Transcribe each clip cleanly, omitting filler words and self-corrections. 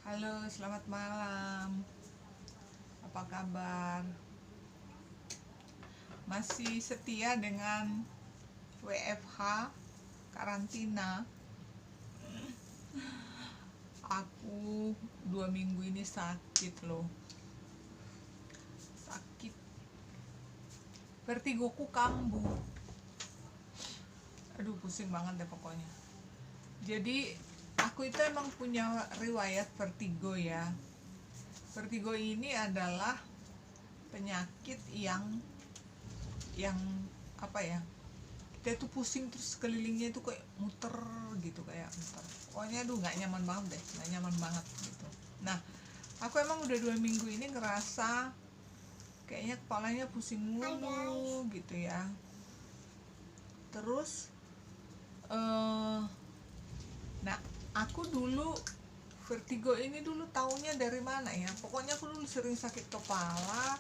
Halo, selamat malam. Apa kabar? Masih setia dengan WFH karantina? Aku 2 minggu ini sakit loh. Sakit. Vertigoku kambuh. Aduh, pusing banget deh pokoknya. Jadi aku itu emang punya riwayat vertigo ya. Vertigo ini adalah penyakit yang apa ya, kita tuh pusing terus kelilingnya itu kayak muter gitu, kayak muter. Pokoknya aduh nggak nyaman banget deh, nggak nyaman banget gitu. Nah, aku emang udah 2 minggu ini ngerasa kayaknya kepalanya pusing mulu gitu ya. Terus nah aku dulu vertigo ini dulu taunya dari mana ya, pokoknya aku dulu sering sakit kepala.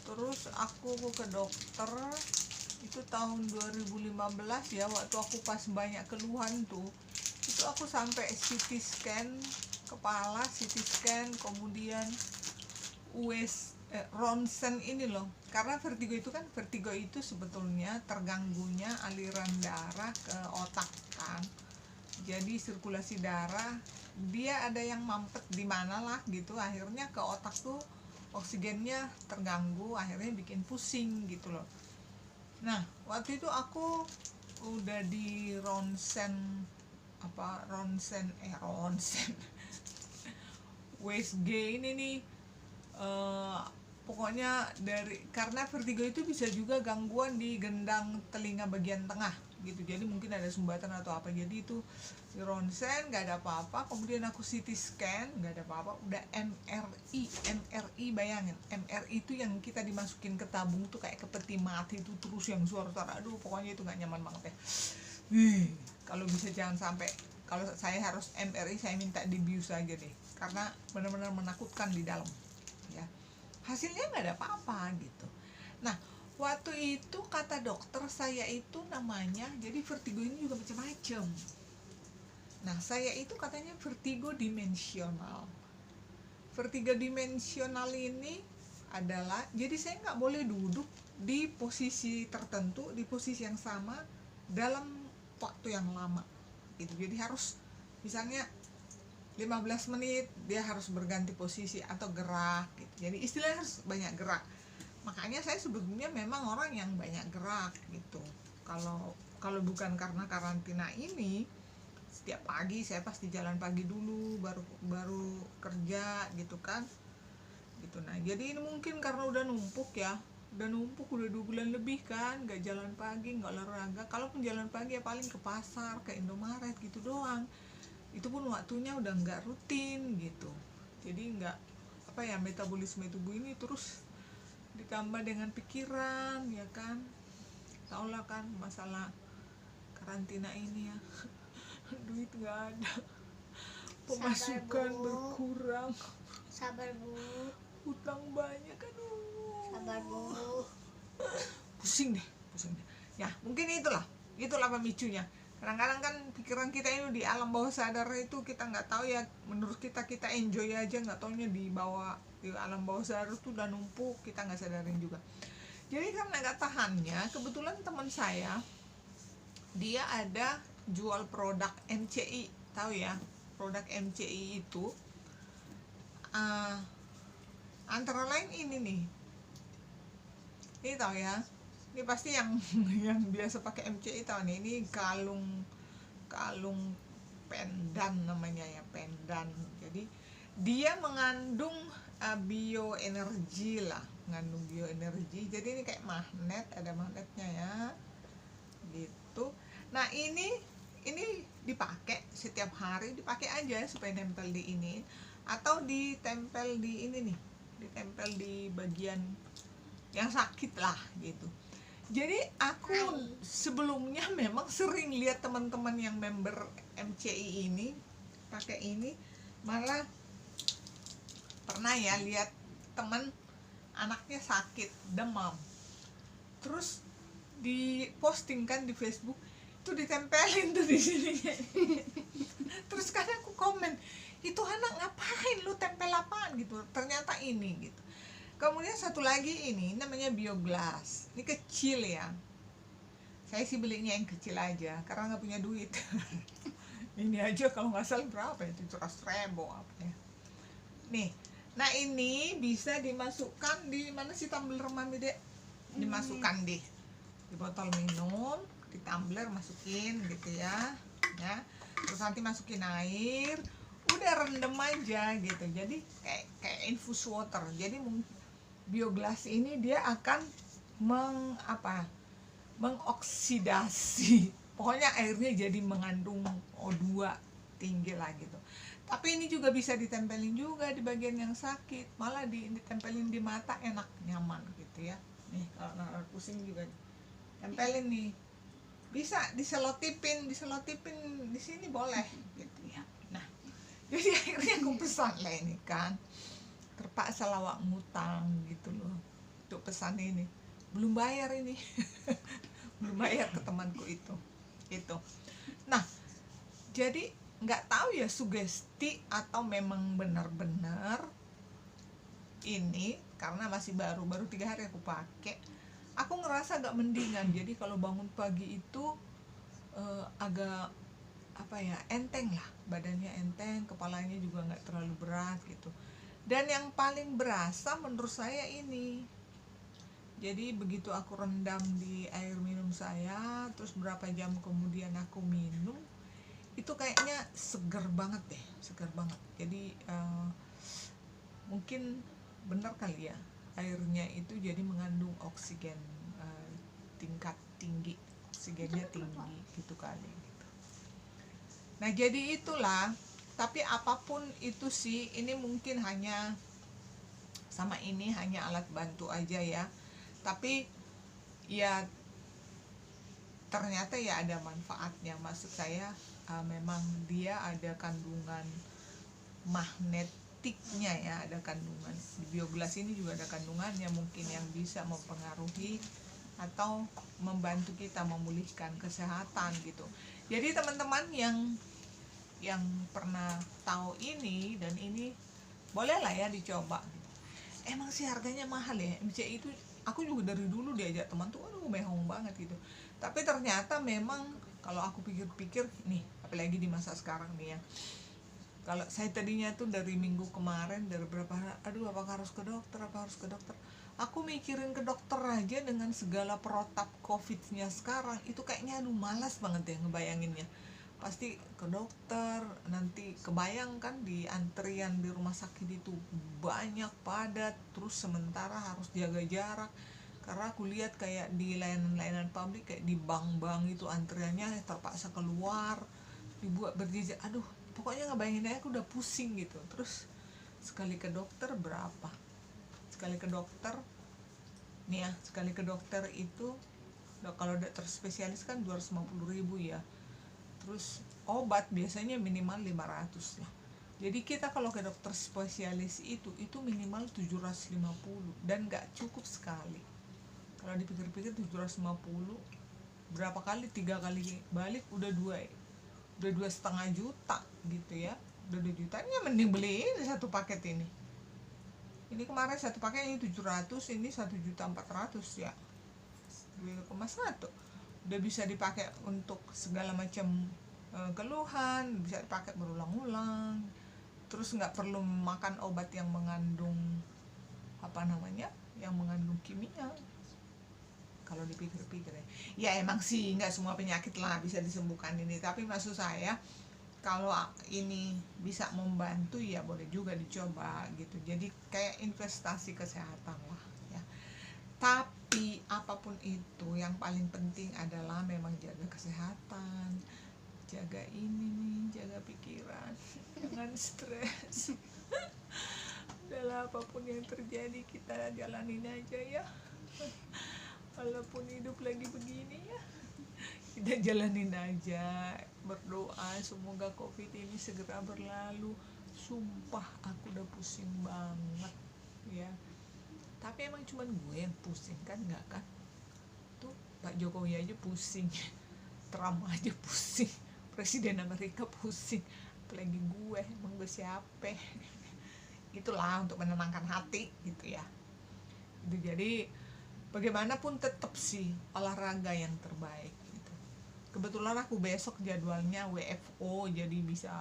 Terus aku ke dokter itu tahun 2015 ya, waktu aku pas banyak keluhan tuh. Itu aku sampai CT scan kepala, CT scan, kemudian ronsen ini loh. Karena vertigo itu sebetulnya terganggunya aliran darah ke otak kan. Jadi sirkulasi darah dia ada yang mampet di mana lah gitu, akhirnya ke otak tuh oksigennya terganggu, akhirnya bikin pusing gitu loh. Nah, waktu itu aku udah di ronsen WSG ini nih. Pokoknya karena vertigo itu bisa juga gangguan di gendang telinga bagian tengah gitu, jadi mungkin ada sumbatan atau apa. Jadi itu di ronsen nggak ada apa-apa, kemudian aku CT scan nggak ada apa-apa, udah MRI. Bayangin, MRI itu yang kita dimasukin ke tabung tuh kayak ke peti mati itu, terus yang suara-suara, aduh pokoknya itu nggak nyaman banget ya. Kalau bisa jangan sampai, kalau saya harus MRI saya minta dibius aja deh, karena benar-benar menakutkan di dalam ya. Hasilnya nggak ada apa-apa gitu. Nah, waktu itu kata dokter saya itu namanya, jadi vertigo ini juga macam-macam. Nah, saya itu katanya vertigo dimensional. Vertigo dimensional ini adalah, jadi saya nggak boleh duduk di posisi tertentu, di posisi yang sama dalam waktu yang lama gitu. Jadi harus misalnya 15 menit dia harus berganti posisi atau gerak gitu. Jadi istilahnya harus banyak gerak. Makanya saya sebetulnya memang orang yang banyak gerak gitu. Kalau bukan karena karantina ini, setiap pagi saya pasti jalan pagi dulu, baru kerja gitu kan. Gitu. Nah, jadi ini mungkin karena udah numpuk ya. Udah 2 bulan lebih kan nggak jalan pagi, nggak olahraga. Kalaupun jalan pagi ya paling ke pasar, ke Indomaret gitu doang. Itu pun waktunya udah nggak rutin gitu. Jadi nggak metabolisme tubuh ini terus ditambah dengan pikiran ya kan. Tau lah kan masalah karantina ini ya. Duit nggak ada, pemasukan berkurang, sabar bu, hutang banyak, aduh sabar bu, pusing deh ya. Mungkin itulah pemicunya. Kadang-kadang kan pikiran kita ini di alam bawah sadar itu kita nggak tahu ya, menurut kita enjoy aja, nggak taunya di alam bawah sadar itu udah numpuk, kita nggak sadarin juga. Jadi karena nggak tahannya, kebetulan teman saya dia ada jual produk MCI, tahu ya produk MCI itu antara lain ini tahu ya, ini pasti yang yang biasa pakai MCI tahu nih, ini kalung pendan namanya ya, pendan. Jadi dia mengandung bioenergi lah, mengandung bioenergi. Jadi ini kayak magnet, ada magnetnya ya gitu. Nah, ini dipakai setiap hari, dipakai aja supaya nempel di ini, atau ditempel di ini nih, ditempel di bagian yang sakit lah gitu. Jadi aku sebelumnya memang sering lihat teman-teman yang member MCI ini pakai ini, malah pernah ya lihat teman anaknya sakit demam, terus diposting kan di Facebook, itu ditempelin tuh di sini. Terus kadang aku komen, itu anak ngapain lu tempel apaan gitu, ternyata ini gitu. Kemudian satu lagi ini namanya bioglass, ini kecil ya, saya sih belinya yang kecil aja karena nggak punya duit. Ini aja kalau nggak salah berapa ya, 700.000 apa ya nih. Nah ini bisa dimasukkan di mana sih tumbler mami dek, dimasukkan di botol minum, di tumbler masukin gitu ya, terus nanti masukin air, udah rendem aja gitu, jadi kayak infus water. Jadi bioglass ini dia akan mengoksidasi, pokoknya airnya jadi mengandung O2 tinggi lah gitu. Tapi ini juga bisa ditempelin juga di bagian yang sakit, malah ditempelin di mata, enak nyaman gitu ya. Nih kalau pusing juga tempelin nih, bisa diselotipin di sini boleh gitu ya. Nah jadi akhirnya aku pesan lah ini kan, terpaksa lawak ngutang gitu loh untuk pesan ini, belum bayar ini. Belum bayar ke temanku itu. Nah jadi nggak tahu ya sugesti atau memang benar-benar ini karena masih baru 3 hari aku pakai, aku ngerasa agak mendingan. Jadi kalau bangun pagi itu agak enteng lah, badannya enteng, kepalanya juga nggak terlalu berat gitu. Dan yang paling berasa menurut saya ini, jadi begitu aku rendam di air minum saya, terus berapa jam kemudian aku minum, itu kayaknya seger banget deh, seger banget. Jadi mungkin benar kali ya, airnya itu jadi mengandung oksigen tingkat tinggi, oksigennya tinggi gitu kali gitu. Nah jadi itulah, tapi apapun itu sih, ini mungkin hanya alat bantu aja ya, tapi ya ternyata ya ada manfaatnya. Maksud saya memang dia ada kandungan magnetiknya ya, ada kandungan di bioglass ini juga ada kandungannya mungkin yang bisa mempengaruhi atau membantu kita memulihkan kesehatan gitu. Jadi teman-teman yang pernah tahu ini dan ini bolehlah ya dicoba. Emang sih harganya mahal ya MCI itu, aku juga dari dulu diajak teman tuh aduh mehong banget gitu. Tapi ternyata memang kalau aku pikir-pikir nih, apalagi di masa sekarang nih ya, kalau saya tadinya tuh dari minggu kemarin, dari berapa hari, aduh apakah harus ke dokter, aku mikirin ke dokter aja dengan segala protap covidnya sekarang, itu kayaknya aduh malas banget ya ngebayanginnya. Pasti ke dokter, nanti kebayangkan di antrian di rumah sakit itu banyak, padat, terus sementara harus jaga jarak. Karena aku lihat kayak di layanan publik, kayak di bank-bank itu antriannya terpaksa keluar, dibuat berjejer, aduh pokoknya ngebayangin aja aku udah pusing gitu. Terus sekali ke dokter berapa? Sekali ke dokter nih ya, sekali ke dokter itu kalau dokter spesialis kan 250.000 ya. Terus obat biasanya minimal 500 lah. Jadi kita kalau ke dokter spesialis itu minimal 750 dan nggak cukup sekali. Kalau dipikir-pikir 750 berapa kali, 3 kali balik udah 2,5 juta gitu ya. Udah 2 juta, ini mending beli ini satu paket ini. Ini kemarin satu paket ini 700, ini 1.400.000 ya. 2,1 udah bisa dipakai untuk segala macam keluhan, bisa dipakai berulang-ulang. Terus nggak perlu makan obat yang mengandung yang mengandung kimia. Kalau dipikir-pikir ya emang sih nggak semua penyakit lah bisa disembuhkan ini, tapi maksud saya kalau ini bisa membantu ya boleh juga dicoba gitu. Jadi kayak investasi kesehatan lah ya. Tapi apapun itu yang paling penting adalah memang jaga kesehatan, jaga ini nih, jaga pikiran, jangan stres. Udahlah, apapun yang terjadi kita jalanin aja ya. Walaupun hidup lagi begini ya, kita jalanin aja, berdoa semoga covid ini segera berlalu. Sumpah aku udah pusing banget ya, tapi emang cuman gue yang pusing kan, enggak kan? Tuh Pak Jokowi aja pusing, Trump aja pusing, Presiden Amerika pusing, apalagi gue, emang gue siapa? Itulah untuk menenangkan hati gitu ya. Itu jadi bagaimanapun tetap sih olahraga yang terbaik gitu. Kebetulan aku besok jadwalnya WFO, jadi bisa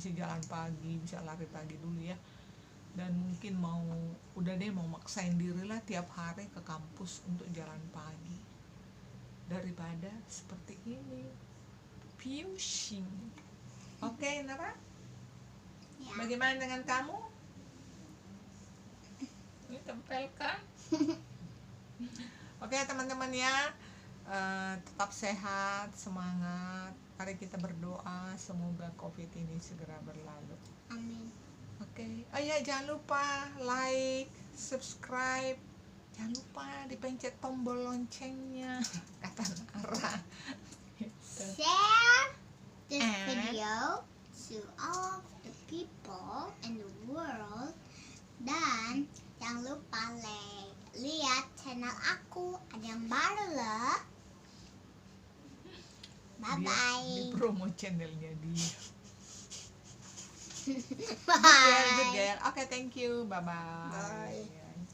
jalan pagi, bisa lari pagi dulu ya. Dan mungkin udah deh mau maksain diri lah tiap hari ke kampus untuk jalan pagi daripada seperti ini pusing. Oke, Nara? Ya. Bagaimana dengan kamu? Ini tempel kan? Oke teman-teman ya, tetap sehat, semangat. Mari kita berdoa semoga COVID ini segera berlalu. Amin. Oke. Oh ya, jangan lupa like, subscribe. Jangan lupa dipencet tombol loncengnya, kata Nara. Share this And- video to all of the people in the world. Dan jangan lupa lihat channel aku, ada yang baru loh. Bye Dia bye. promo channelnya dia. Good Bye. girl. Oke, thank you. Bye bye. Bye.